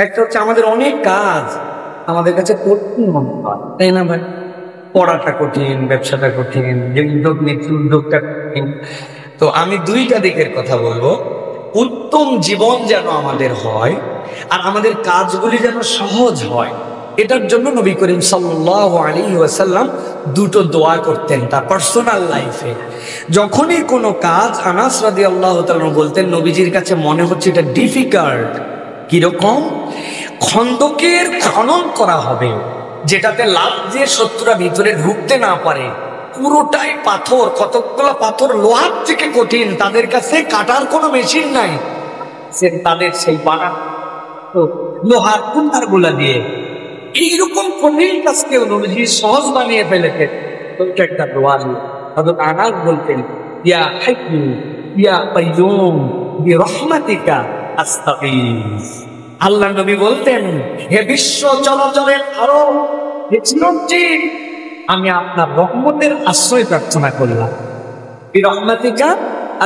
একটা হচ্ছে আমাদের অনেক কাজ আমাদের কাছে কঠিন মনে হয়, তাই না ভাই? পড়াটা কঠিন, ব্যবসাটা কঠিন, যে উদ্যোগ নিচ্ছি উদ্যোগটা কঠিন। তো আমি দুইটা দিকের কথা বলবো। উত্তম জীবন যেন আমাদের হয় আর আমাদের কাজগুলি যেন সহজ হয়, এটার জন্য নবী করিম সাল্লাল্লাহু আলাইহি ওয়াসাল্লাম দুটো দোয়া করতেন তার পার্সোনাল লাইফে। যখনই কোনো কাজ, আনাস রাদিয়াল্লাহু তাআলা বলতেন নবীজির কাছে মনে হচ্ছে এটা ডিফিকাল্ট। কিরকম? খন্দকের খনন করা হবে, যেটাতে লাফ দিয়ে শত্রুরা ভিতরে ঢুকতে না পারে, পুরোটাই পাথর, কতগুলো পাথর লোহার থেকে কঠিন, তাদের কাছে কাটার কোনো মেশিন নাই, তাদের সেই বানানো লোহার কুন্ডার গুলা দিয়ে এইরকম কঠিন কাজকেও নবীজি সহজ বানিয়ে ফেলেছে। একটা দোয়া হযরত আনাস বলতেন, ইয়া হাইয়্যু ইয়া কাইয়্যুম বিরহমাতিকা আস্তাগীস। আল্লাহ নবী বলতেন, হে বিশ্ব চলাচলের আরো, হে চিরঞ্জীব, আমি আপনার রহমতের আশ্রয় প্রার্থনা করলাম। বিরহমাতিকা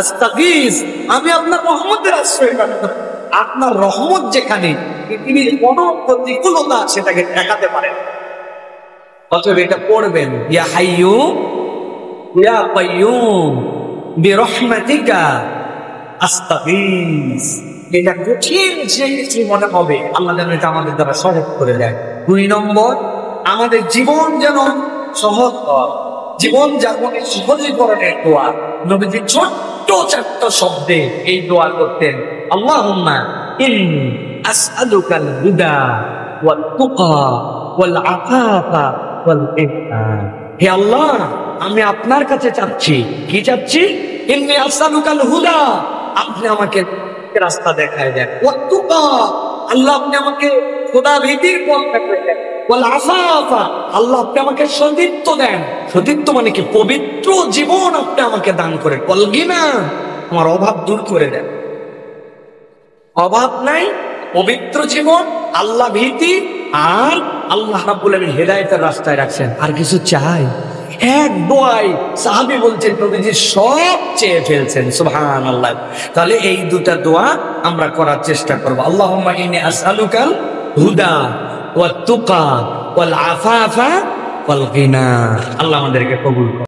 আস্তাগীস, আমি আপনার রহমতের আশ্রয় প্রার্থনা। আপনার রহমত যেখানে, পৃথিবীর কোন প্রতিকূলতা সেটাকে ঠেকাতে পারে। অতএব এটা পড়বেন, ইয়া হাইয়্যু ইয়া কাইয়্যুম বিরহমাতিকা আস্তাগীস। এটা কঠিন যে কিছু মনে হবে, আল্লাহ যেন এটা আমাদের দ্বারা সহজ করে দেয়। 2 নম্বর, আমাদের জীবন যেন সহজ হয়, জীবন যাপনের সহজীকরণের দোয়া। নবীজি ছোট্ট 4 শব্দে এই দোয়া করতেন, আল্লাহুম্মা ইন্নী আসআলুকাল হুদা ওয়াত তুকা ওয়াল আফাফা ওয়াল ইহসান। হে আল্লাহ, আমি আপনার কাছে চাচ্ছি, কি চাচ্ছি? ইন্নী আসআলুকাল হুদা, আপনি আমাকে রাস্তা দেখায় দেন। ওয়াত তুকা, আল্লাহ আপনি আমাকে খোদা ভীতির পথ দেখায় দেন। ওয়াল আফাফা, আল্লাহ আপনি আমাকে সতীত্ব দেন। সতীত্ব মানে কি? পবিত্র জীবন আপনি আমাকে দান করেন। ওয়াল গিনা, আমার অভাব দূর করে দেন। অভাব নাই, পবিত্র জীবন, আল্লাহ ভীতি, আর আল্লাহ রাব্বুল আলামিন হেদায়েতের রাস্তায় রাখছেন। আর কিছু চাই? এক দোয়ায় সাহাবী বলছেন নবীজি সব চেয়ে ফেলছেন। সুবহানাল্লাহ। তাহলে এই দুটা দোয়া আমরা করার চেষ্টা করব। আল্লাহুম্মা ইন্নী আসআলুকাল হুদা ওয়াত তুকা ওয়াল আফাফা ওয়াল গিনা। আল্লাহ আমাদেরকে কবুল করুন।